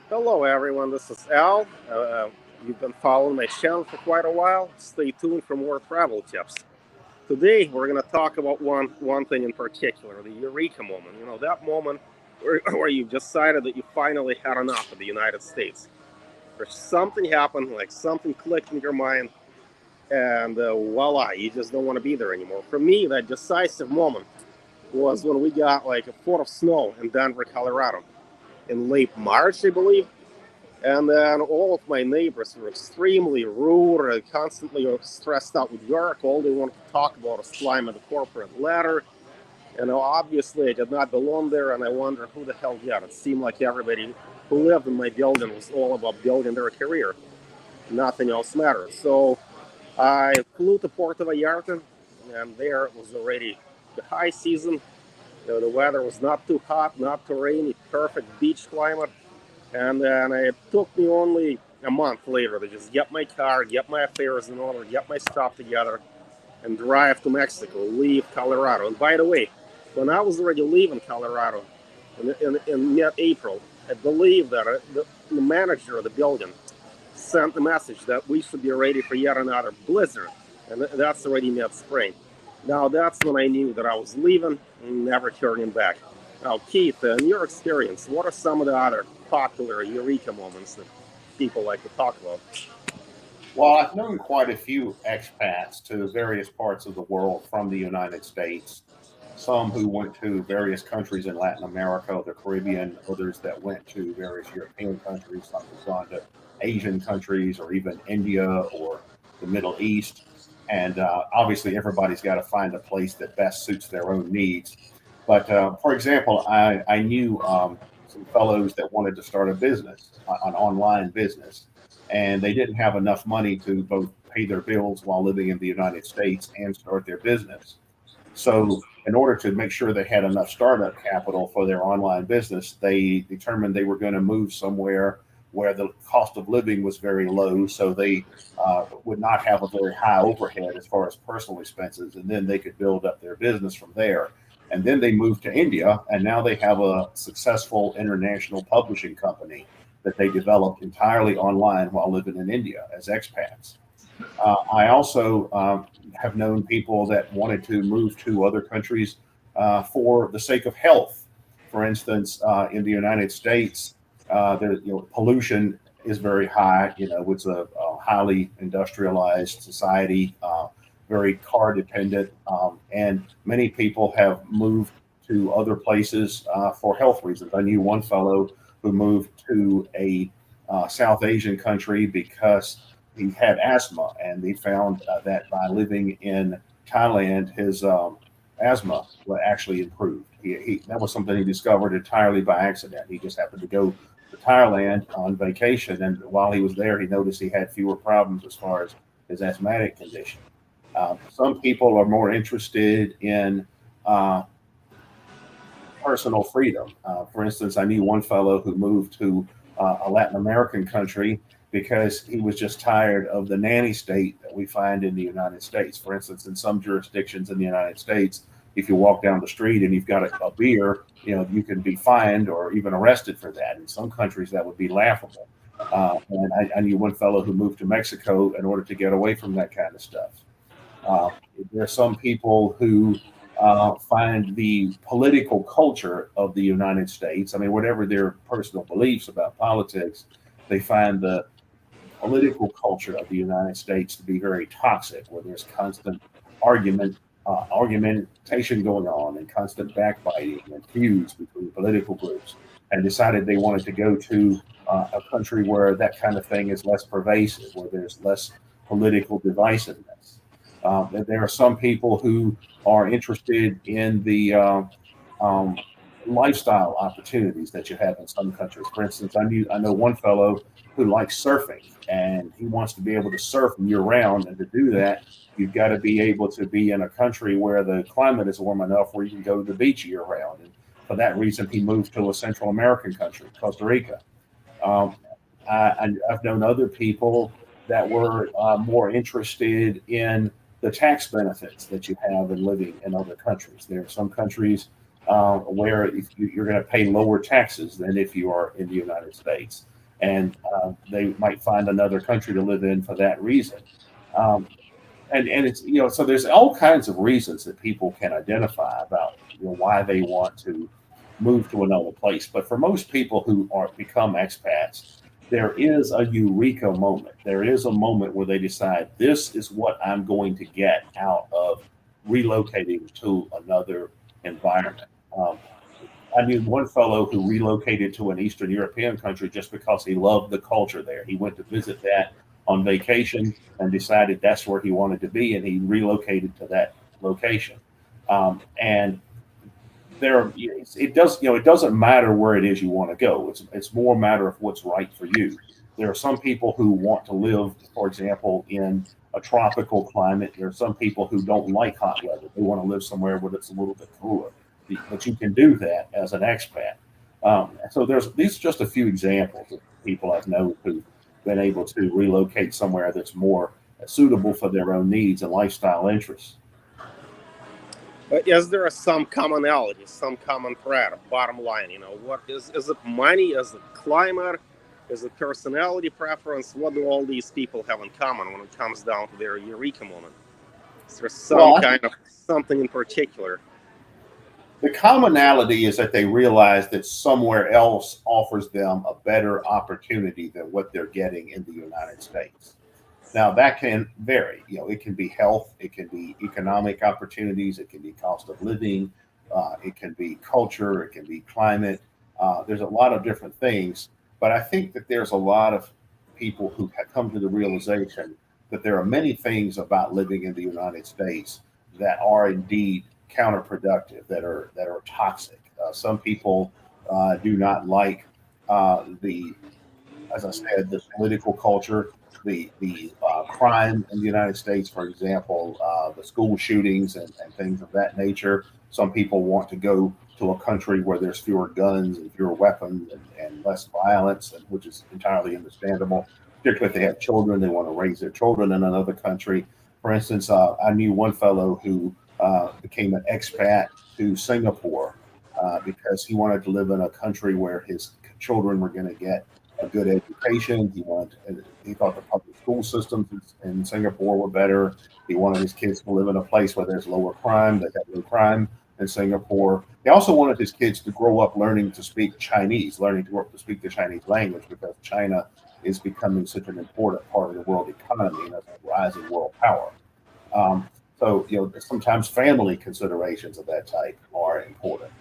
Hello, everyone. This is Al. You've been following my channel for quite a while. Stay tuned for more travel tips. Today, we're going to talk about one thing in particular, the Eureka moment. You know, that moment where you decided that you finally had enough of the United States. Or something happened, like something clicked in your mind, and voila, you just don't want to be there anymore. For me, that decisive moment was when we got like a foot of snow in Denver, Colorado, in late March, I believe. And then all of my neighbors were extremely rude and constantly stressed out with work. All they wanted to talk about was climbing the corporate ladder. And obviously, I did not belong there, and I wonder who the hell did. It seemed like everybody who lived in my building was all about building their career. Nothing else mattered. So I flew to Puerto Vallarta, and there it was already the high season. The weather was not too hot, not too rainy, perfect beach climate. And then it took me only a month later to just get my car, get my affairs in order, get my stuff together, and drive to Mexico, leave Colorado. And by the way, when I was already leaving Colorado in mid-April, I believe that the manager of the building sent the message that we should be ready for yet another blizzard. And that's already mid-spring. Now that's when I knew that I was leaving and never turning back. Now, Keith, in your experience, what are some of the other popular Eureka moments that people like to talk about? Well, I've known quite a few expats to various parts of the world from the United States. Some who went to various countries in Latin America, the Caribbean, others that went to various European countries, some have gone to Asian countries or even India or the Middle East. And obviously, everybody's got to find a place that best suits their own needs. But for example, I knew some fellows that wanted to start a business, an online business, and they didn't have enough money to both pay their bills while living in the United States and start their business. So, in order to make sure they had enough startup capital for their online business, they determined they were going to move somewhere where the cost of living was very low, so they would not have a very high overhead as far as personal expenses, and then they could build up their business from there. And then they moved to India, and now they have a successful international publishing company that they developed entirely online while living in India as expats. I also have known people that wanted to move to other countries for the sake of health. For instance, in the United States, pollution is very high. It's a highly industrialized society, very car dependent, and many people have moved to other places for health reasons. I knew one fellow who moved to a South Asian country because he had asthma, and they found that by living in Thailand, his asthma actually improved. That was something he discovered entirely by accident. He just happened to go to Thailand on vacation, and while he was there, he noticed he had fewer problems as far as his asthmatic condition. Some people are more interested in uh, personal freedom. For instance, I knew one fellow who moved to a Latin American country because he was just tired of the nanny state that we find in the United States. For instance, in some jurisdictions in the United States, if you walk down the street and you've got a beer, you can be fined or even arrested for that. In some countries, that would be laughable. And I knew one fellow who moved to Mexico in order to get away from that kind of stuff. Uh, there are some people who find the political culture of the United States, I mean, whatever their personal beliefs about politics, they find the political culture of the United States to be very toxic, where there's constant argumentation going on, and constant backbiting and feuds between political groups, and decided they wanted to go to a country where that kind of thing is less pervasive, where there's less political divisiveness. There are some people who are interested in the um, lifestyle opportunities that you have in some countries. For instance, I know one fellow who likes surfing, and he wants to be able to surf year round. And to do that, you've got to be able to be in a country where the climate is warm enough where you can go to the beach year round. And for that reason, he moved to a Central American country, Costa Rica. Um, I've known other people that were more interested in the tax benefits that you have in living in other countries. There are some countries where if you're going to pay lower taxes than if you are in the United States. and they might find another country to live in for that reason. Um, and it's so there's all kinds of reasons that people can identify about why they want to move to another place. But for most people who are become expats, there is a eureka moment. There is a moment where they decide this is what I'm going to get out of relocating to another environment. I knew one fellow who relocated to an Eastern European country just because he loved the culture there. He went to visit that on vacation and decided that's where he wanted to be, and he relocated to that location. And there, it doesn't matter where it is you want to go. It's more a matter of what's right for you. There are some people who want to live, for example, in a tropical climate. There are some people who don't like hot weather. They want to live somewhere where it's a little bit cooler. But you can do that as an expat. So these are just a few examples of people I've known who've been able to relocate somewhere that's more suitable for their own needs and lifestyle interests. But is there some commonality, some common thread, bottom line? What is it money? Is it climate? Is it personality preference? What do all these people have in common when it comes down to their eureka moment? Is there some kind of something in particular? The commonality is that they realize that somewhere else offers them a better opportunity than what they're getting in the United States. Now that can vary. It can be health, it can be economic opportunities, it can be cost of living, it can be culture, it can be climate. There's a lot of different things, but I think that there's a lot of people who have come to the realization that there are many things about living in the United States that are indeed counterproductive, that are toxic. Some people do not like the as I said, the political culture, the crime in the United States, for example, the school shootings and things of that nature. Some people want to go to a country where there's fewer guns and fewer weapons and less violence, which is entirely understandable. Particularly if they have children, they want to raise their children in another country. For instance, I knew one fellow who became an expat to Singapore because he wanted to live in a country where his children were going to get a good education. He thought the public school systems in Singapore were better. He wanted his kids to live in a place where there's lower crime. They have no crime in Singapore. He also wanted his kids to grow up learning to speak Chinese, learning to speak the Chinese language, because China is becoming such an important part of the world economy and as a rising world power. So sometimes family considerations of that type are important,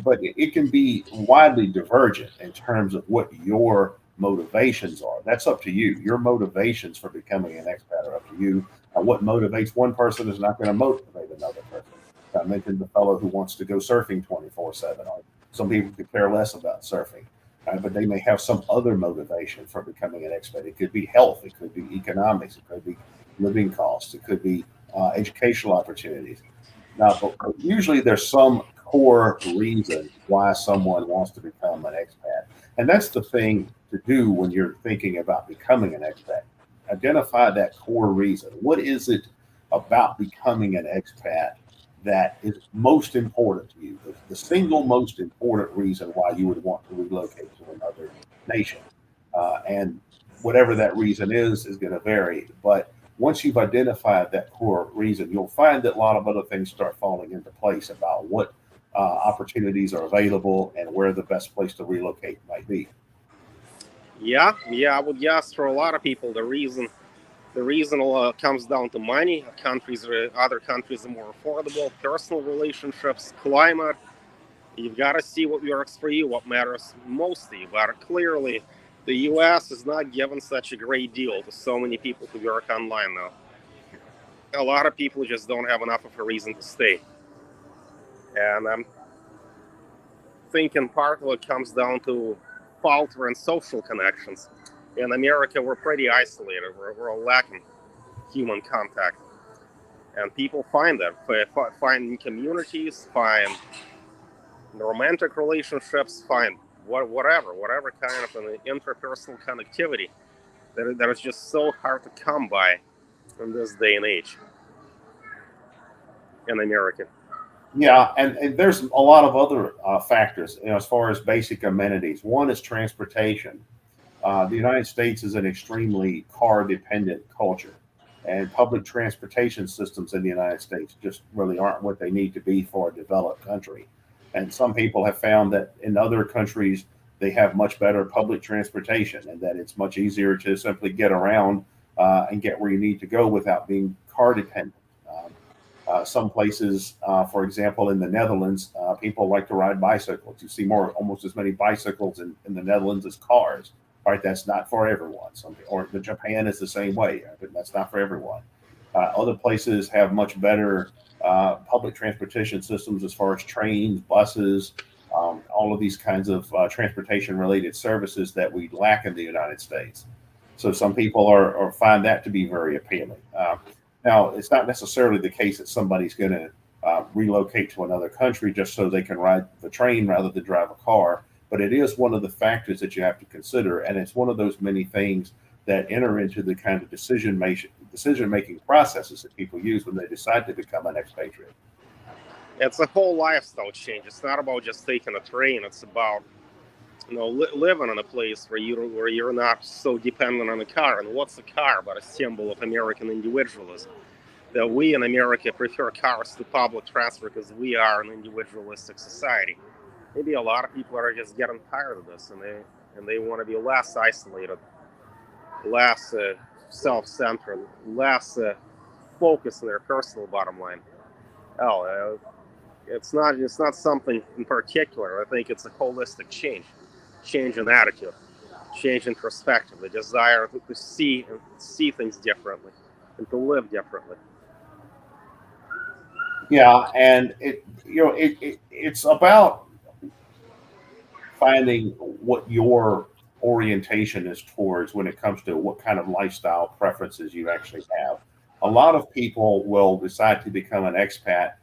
but it can be widely divergent in terms of what your motivations are. That's up to you. Your motivations for becoming an expat are up to you. What motivates one person is not going to motivate another person. I mentioned the fellow who wants to go surfing 24/7. Some people could care less about surfing, but they may have some other motivation for becoming an expat. It could be health, it could be economics, it could be living costs, it could be educational opportunities. Now, but usually there's some core reason why someone wants to become an expat. And that's the thing to do when you're thinking about becoming an expat. Identify that core reason. What is it about becoming an expat that is most important to you? The single most important reason why you would want to relocate to another nation. And whatever that reason is going to vary. But once you've identified that core reason, you'll find that a lot of other things start falling into place about what opportunities are available and where the best place to relocate might be. Yeah, I would guess for a lot of people the reason comes down to money. Other countries are more affordable, personal relationships, climate. You've got to see what works for you, what matters most to you. But clearly, the U.S. is not giving such a great deal to so many people who work online now. A lot of people just don't have enough of a reason to stay. And I'm thinking part of it comes down to faltering social connections. In America, we're pretty isolated. We're lacking human contact. And people find that, find communities, find romantic relationships, find whatever kind of an interpersonal connectivity that is just so hard to come by in this day and age in America. Yeah, and there's a lot of other factors as far as basic amenities. One is transportation. The United States is an extremely car dependent culture, and public transportation systems in the United States just really aren't what they need to be for a developed country. And some people have found that in other countries, they have much better public transportation and that it's much easier to simply get around and get where you need to go without being car dependent. Some places, for example, in the Netherlands, people like to ride bicycles. You see almost as many bicycles in the Netherlands as cars. Right, that's not for everyone. Or the Japan is the same way, but that's not for everyone. Other places have much better public transportation systems as far as trains, buses, all of these kinds of transportation-related services that we lack in the United States. So some people are find that to be very appealing. Now, it's not necessarily the case that somebody's going to relocate to another country just so they can ride the train rather than drive a car. But it is one of the factors that you have to consider, and it's one of those many things that enter into the kind of decision-making processes that people use when they decide to become an expatriate. It's a whole lifestyle change. It's not about just taking a train. It's about living in a place where you're not so dependent on a car. And what's a car but a symbol of American individualism? That we in America prefer cars to public transport because we are an individualistic society. Maybe a lot of people are just getting tired of this, and they want to be less isolated, less self-centered, less focused on their personal bottom line. It's not something in particular. I think it's a holistic change in attitude, change in perspective, the desire to see things differently and to live differently. Yeah, and it's about finding what your orientation is towards when it comes to what kind of lifestyle preferences you actually have. A lot of people will decide to become an expat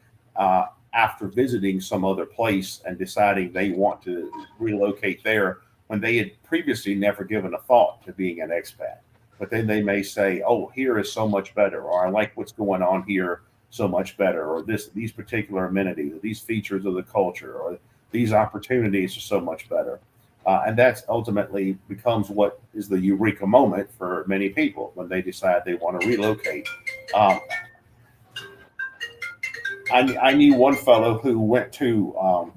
after visiting some other place and deciding they want to relocate there when they had previously never given a thought to being an expat. But then they may say, "Oh, here is so much better," or "I like what's going on here so much better," or these particular amenities, or these features of the culture, or these opportunities are so much better. And that's ultimately becomes what is the Eureka moment for many people when they decide they want to relocate. Um, I knew one fellow who went to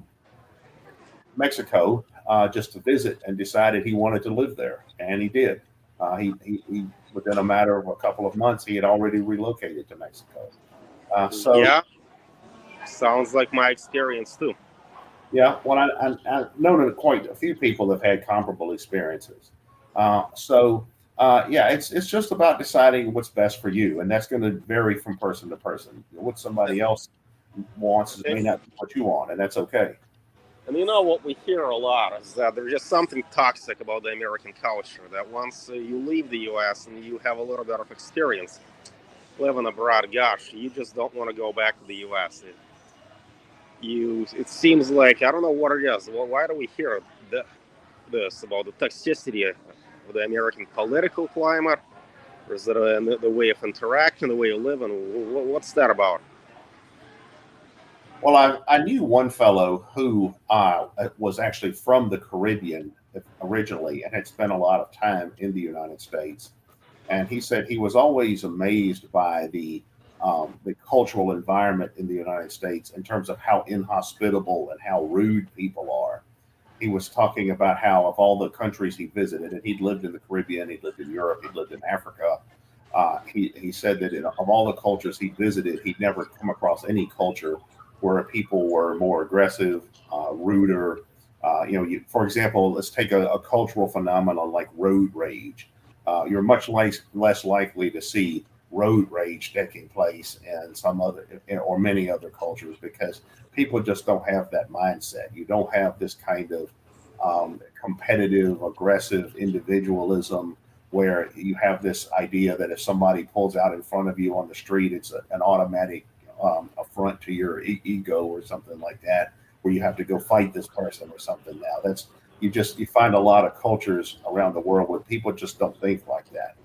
Mexico just to visit and decided he wanted to live there, and he did. He within a matter of a couple of months, he had already relocated to Mexico. So Yeah, sounds like my experience too. yeah, well, I've known that quite a few people have had comparable experiences. Yeah, it's just about deciding what's best for you, and that's going to vary from person to person. What somebody else wants may not be what you want, and that's okay. And what we hear a lot is that there's just something toxic about the American culture. That once you leave the U.S. and you have a little bit of experience living abroad, gosh, you just don't want to go back to the U.S. It seems like I don't know what it is. Well, why do we hear this about the toxicity of the American political climate, or is it the way of interaction, the way of living? What's that about? Well, I knew one fellow who was actually from the Caribbean originally and had spent a lot of time in the United States. And he said he was always amazed by the cultural environment in the United States in terms of how inhospitable and how rude people are. He was talking about how of all the countries he visited, and he'd lived in the Caribbean, he'd lived in Europe, he'd lived in Africa. He said that of all the cultures he visited, he'd never come across any culture where people were more aggressive, ruder. For example, let's take a cultural phenomenon like road rage. You're much less likely to see road rage taking place in some other or many other cultures because people just don't have that mindset. You don't have this kind of competitive, aggressive individualism where you have this idea that if somebody pulls out in front of you on the street, it's an automatic affront to your ego or something like that, where you have to go fight this person or something. Now you find a lot of cultures around the world where people just don't think like that.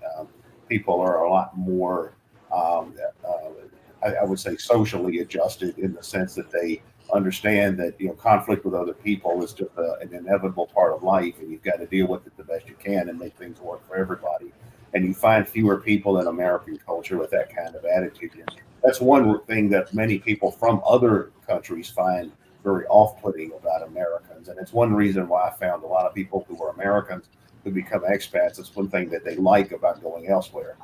People are a lot more, I would say, socially adjusted in the sense that they understand that conflict with other people is just an inevitable part of life, and you've got to deal with it the best you can and make things work for everybody. And you find fewer people in American culture with that kind of attitude. And that's one thing that many people from other countries find very off-putting about Americans. And it's one reason why I found a lot of people who are Americans who become expats. It's one thing that they like about going elsewhere.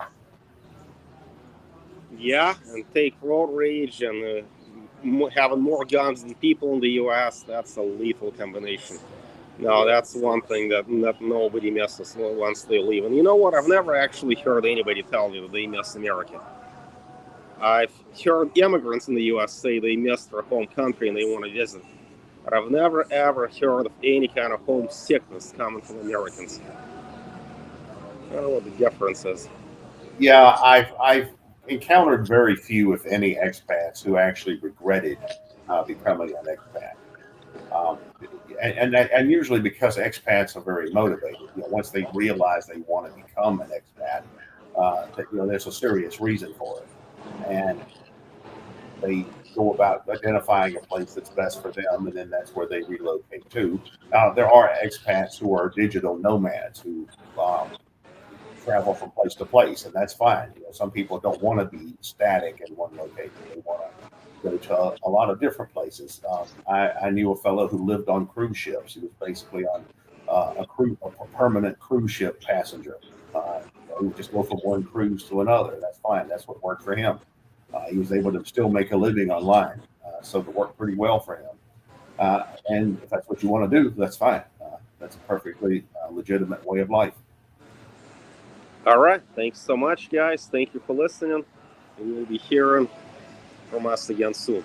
Yeah, and take road rage and having more guns than people in the U.S., that's a lethal combination. No, that's one thing that nobody misses once they leave. And you know what? I've never actually heard anybody tell me that they miss America. I've heard immigrants in the U.S. say they miss their home country and they want to visit. But I've never, ever heard of any kind of homesickness coming from Americans. I don't know what the difference is. Yeah, I've encountered very few, if any, expats who actually regretted becoming an expat. Um, and usually because expats are very motivated. Once they realize they want to become an expat, there's a serious reason for it, and they go about identifying a place that's best for them, and then that's where they relocate to. There are expats who are digital nomads who travel from place to place, and that's fine. Some people don't want to be static in one location; they want to go to a lot of different places. I knew a fellow who lived on cruise ships. He was basically on a permanent cruise ship passenger. He would just go from one cruise to another. That's fine. That's what worked for him. He was able to still make a living online, so it worked pretty well for him. And if that's what you want to do, that's fine. That's a perfectly legitimate way of life. All right. Thanks so much, guys. Thank you for listening. We will be hearing from us again soon.